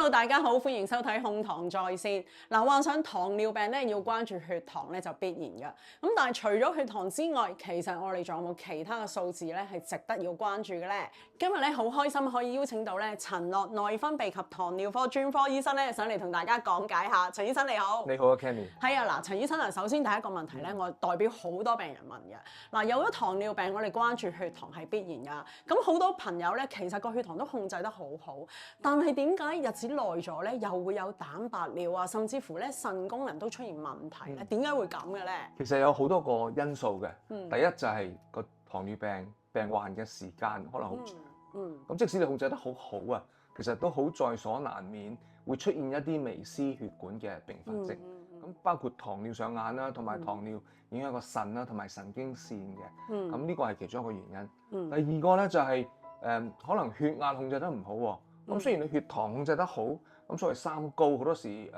Hello， 大家好，歡迎收睇控糖在線。嗱，患上糖尿病咧，要關注血糖咧就必然嘅。咁但係除咗血糖之外，其實我哋仲有冇其他嘅數字咧係值得要關注嘅咧？今日咧好開心可以邀請到咧陳樂內分泌及糖尿科專科醫生咧上嚟同大家講解下。陳醫生你好。你好啊 Kenny。係啊，嗱，陳醫生啊，首先第一個問題咧，我代表好多病人問嘅。嗱，有咗糖尿病，我哋關注血糖係必然㗎。咁好多朋友咧，其實個血糖都控制得好好，但係點解日子耐咗咧，又會有蛋白尿啊，甚至乎咧腎功能都出現問題咧？點解會咁嘅咧？其實有好多個因素嘅。第一就係個糖尿病病患嘅時間可能好長。咁即使你控制得好好啊，其實都好在所難免會出現一啲微絲血管嘅併發症。咁包括糖尿上眼啦，同埋糖尿影響個腎啦，同埋神經線嘅。咁呢個係其中一個原因。第二個咧就係可能血壓控制得唔好喎。咁雖然你血糖控制得好，咁所謂三高好多時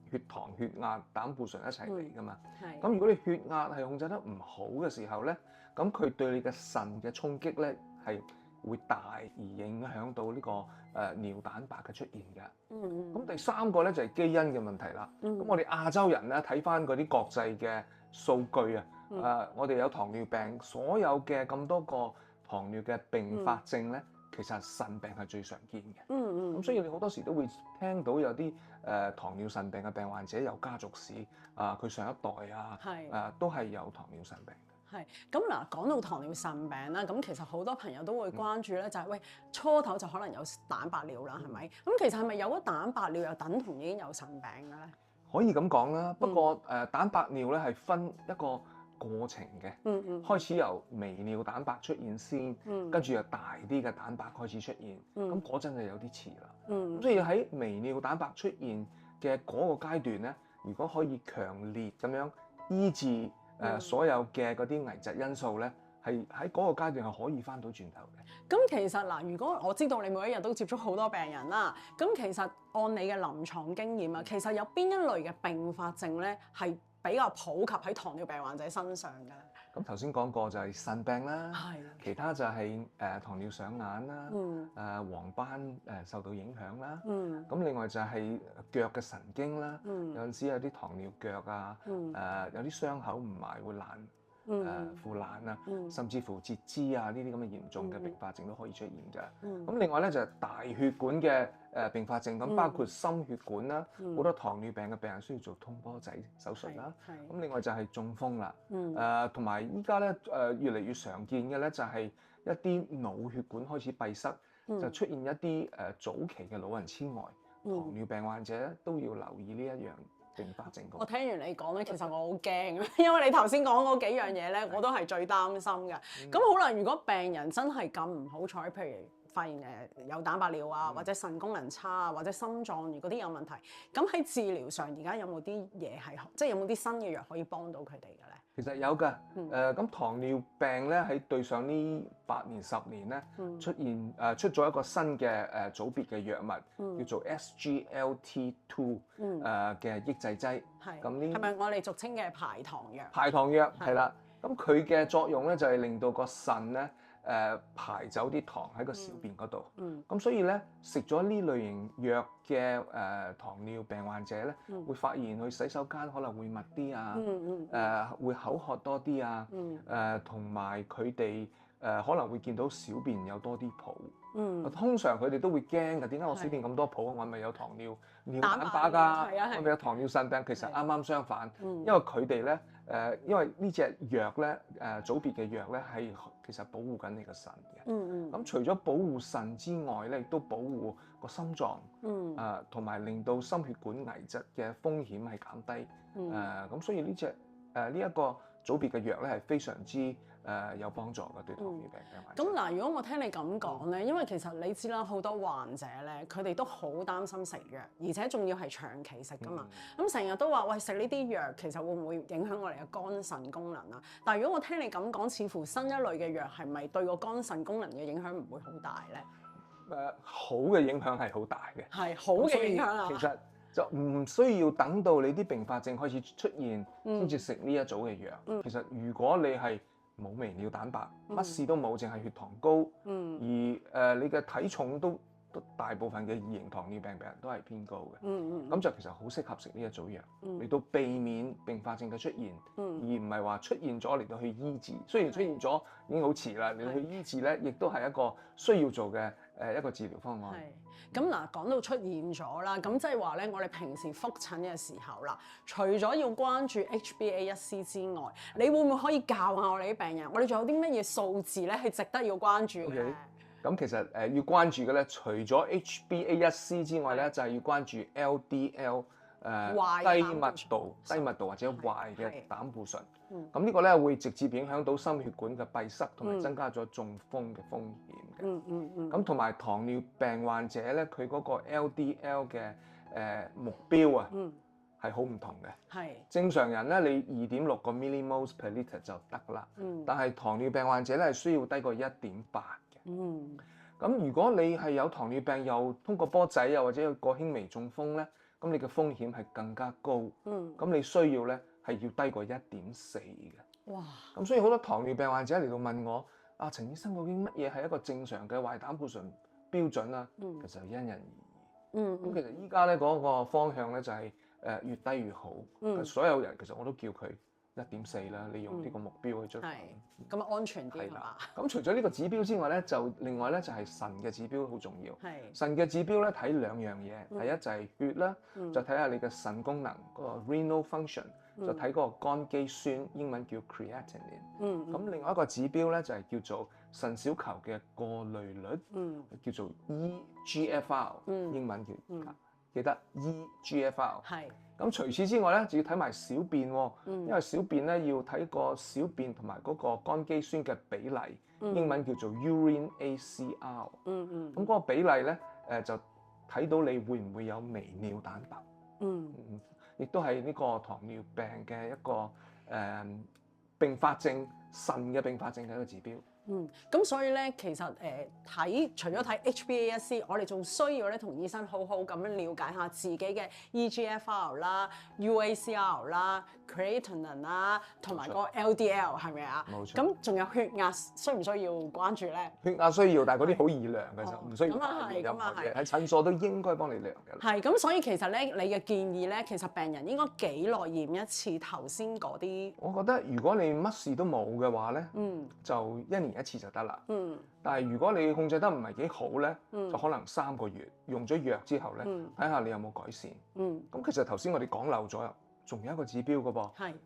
血糖、血壓、膽固醇一齊嚟噶嘛。咁如果你血壓係控制得唔好嘅時候咧，咁佢對你嘅腎嘅衝擊咧係會大，而影響到呢個尿蛋白嘅出現嘅。咁第三個咧就係基因嘅問題啦。咁我哋亞洲人咧睇翻嗰啲國際嘅數據啊，我哋有糖尿病，所有嘅咁多個糖尿嘅併發症咧，其實腎病係最常見嘅。咁所以你好多時都會聽到有啲糖尿腎病嘅病患者有家族史佢上一代都係有糖尿腎病嘅。係咁嗱，講到糖尿腎病啦，咁其實好多朋友都會關注咧，就係喂初頭就可能有蛋白尿啦，係咪？咁其實係咪有咗蛋白尿又等同已經有腎病嘅咧？可以咁講啦，不過蛋白尿咧係分一個過程嘅。開始由微尿蛋白出現先，跟住由大啲嘅蛋白開始出現，咁嗰陣就有啲遲啦。咁所以喺微尿蛋白出現嘅嗰個階段咧，如果可以強烈咁樣醫治所有嘅嗰啲危疾因素咧，係喺嗰個階段係可以翻到轉頭嘅。咁其實嗱，如果我知道你每一日都接觸好多病人啦，咁其實按你嘅臨床經驗啊，其實有邊一類嘅併發症咧係比較普及喺糖尿病患者身上嘅？咁頭先講過就係腎病啦，係其他就係糖尿上眼啦，黃斑受到影響啦，咁另外就係腳嘅神經啦，有陣時有啲糖尿腳啊，有啲傷口唔埋會爛。腐爛啊，甚至乎截肢啊，呢啲咁嘅嚴重嘅併發症都可以出現㗎。咁另外咧就係大血管嘅併發症，咁包括心血管啦，好多糖尿病嘅病人需要做通波仔手術啦。咁另外就係中風啦，同埋依家咧越嚟越常見嘅咧就係一啲腦血管開始閉塞，就出現一啲早期嘅老人痴呆，糖尿病患者都要留意呢一樣併發症。我聽完你講咧，其實我好驚，因為你頭先講嗰幾樣嘢咧，我都係最擔心嘅。咁好啦，如果病人真係咁唔好彩，譬如發現有蛋白尿啊，或者腎功能差啊，或者心臟嗰啲有問題，咁喺治療上而家有冇啲嘢係，即係有冇啲新嘅藥可以幫到佢哋嘅咧？其實有㗎，咁糖尿病咧喺對上呢8年10年咧出咗一個新嘅組別嘅藥物，叫做 SGLT2 嘅抑制劑。係咪我哋俗稱嘅排糖藥？排糖藥係啦，咁佢嘅作用咧就係令到個腎咧排走啲糖喺個小便嗰度。咁所以咧食咗呢類型藥嘅糖尿病患者咧，會發現去洗手間可能會密啲啊，會口渴多啲啊，同埋佢哋可能會見到小便有多啲泡。通常佢哋都會驚㗎，點解我小便咁多泡？我係咪有糖尿蛋白㗎？我咪有糖尿腎病？其實啱啱相反，因為佢哋咧因為呢隻藥咧組別嘅藥咧係其實保護緊你個腎嘅。咁除咗保護腎之外咧，亦都保護個心臟，同埋令到心血管危疾嘅風險係減低。咁所以呢一個組別嘅藥咧係非常之有幫助嘅對糖尿病嘅患者。咁嗱，如果我聽你咁講咧，因為其實你知啦，好多患者咧，佢哋都好擔心食藥，而且仲要係長期食噶嘛。咁成日都話喂，食呢啲藥其實會唔會影響我哋嘅肝腎功能啊？但係如果我聽你咁講，似乎新一類嘅藥係咪對個肝腎功能嘅影響唔會好大咧？好嘅影響係好大嘅，係好嘅影響啊！其實就唔需要等到你啲併發症開始出現先至食呢一組嘅藥。其實如果你係冇微尿蛋白，乜事都冇，淨係血糖高，而你嘅體重都大部分嘅二型糖尿病病人都係偏高嘅。嗯咁就其實好適合食呢一組藥，嚟到避免併發症嘅出現，而唔係話出現咗嚟到去醫治。雖然出現咗已經好遲啦，嚟到去醫治咧，亦都係一個需要做嘅一個治療方案。咁嗱，講到出現咗啦，咁即係話咧，我哋平時覆診嘅時候啦，除咗要關注 HbA1c 之外，你會唔會可以教下我哋啲病人，我哋仲有啲乜嘢數字咧係值得要關注嘅咧？咁其實要關注嘅咧，除咗 HbA1c 之外咧，就係要關注 LDL 低密度或者壞嘅膽固醇。咁呢個咧會直接影響到心血管嘅閉塞，同埋增加咗中風嘅風險嘅。咁同埋糖尿病患者咧，佢嗰個 LDL 嘅目標啊，係好唔同嘅。正常人咧，你2.6個 millimoles per liter 就得啦。但係糖尿病患者咧係需要低過1.8嘅。咁如果你係有糖尿病又通過波仔又或者有個輕微中風咧，咁你嘅風險係更加高。咁你需要咧係要低過1.4嘅。哇！咁所以好多糖尿病患者嚟到問我，陳醫生究竟乜嘢係一個正常嘅壞膽固醇標準啊？其實因人而異。咁其實依家咧嗰個方向咧就係越低越好。所有人其實我都叫佢1.4啦，你用呢個目標去追。咁安全啲係嘛？咁除咗呢個指標之外咧，就另外咧就係腎嘅指標好重要。腎嘅指標咧睇2樣嘢，第一就係血啦，就睇下你嘅腎功能嗰個 renal function，就睇嗰個肝基酸，英文叫 creatinine。咁另外一個指標咧就係叫做腎小球嘅過濾率，叫做 eGFR，英文叫記得 eGFR。咁除此之外咧，就要睇埋小便喎，因為小便咧要睇個小便同埋嗰個肝基酸嘅比例，英文叫做 urine ACR。咁嗰個比例咧，就睇到你會唔會有微尿蛋白。亦都係呢個糖尿病嘅一個併發症，腎嘅併發症嘅一個指標。咁所以咧，其實除咗睇 HbA1c，我哋仲需要咧同醫生好好咁樣了解下自己嘅 eGFR 啦、UACR 啦、creatinine 啦，同埋個 LDL 係咪啊？冇錯。咁仲有血壓需唔需要關注咧？血壓需要，但係嗰啲好易量嘅就唔需要。咁啊係，咁啊係。喺診所都應該幫你量嘅。係，咁所以其實咧，你嘅建議咧，其實病人應該幾耐驗一次頭先嗰啲？我覺得如果你乜事都冇嘅話咧，就1年1次就得啦。但係如果你控制得唔係幾好咧，就可能3個月用咗藥之後咧，睇下你有冇改善。咁其實頭先我哋講漏咗，仲有一個指標嘅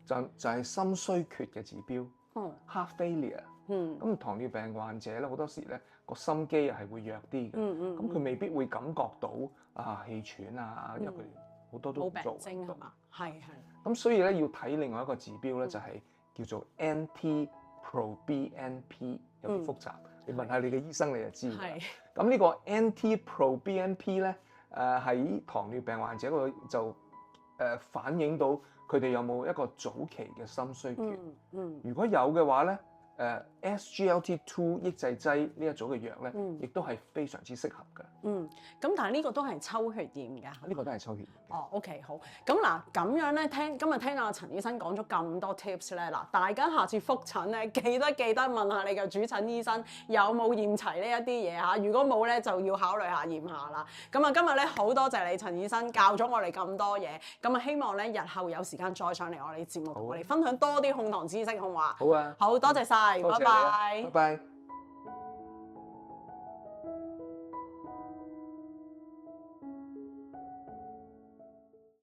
噃，就係心衰竭嘅指標，heart failure。咁糖尿病患者咧好多時咧個心肌係會弱啲嘅，咁佢未必會感覺到氣喘啊，因為佢好多都做唔到。係嘛？係。咁所以咧要睇另外一個指標咧，就係叫做 NT-proBNP， 有啲複雜，你問下你嘅醫生你就知㗎。咁呢個 NT-proBNP 咧，喺糖尿病患者嗰度就反映到佢哋有冇一個早期嘅心衰竭。如果有嘅話咧，SGLT2 抑制劑呢一組嘅藥咧，亦都係非常之適合嘅。咁但係呢個都係抽血驗㗎。呢個都係抽血驗。OK 好。咁嗱，咁樣咧今日聽阿陳醫生講咗咁多 tips 咧，嗱，大家下次覆診咧，記得問下你嘅主診醫生有冇驗齊呢一啲嘢嚇。如果冇咧，就要考慮下驗下啦。咁啊，今日咧好多謝你陳醫生教咗我哋咁多嘢。咁啊，希望咧日後有時間再上嚟我哋節目同我哋分享多啲控糖知識，好唔好啊？好啊。好多謝晒。拜拜。拜拜。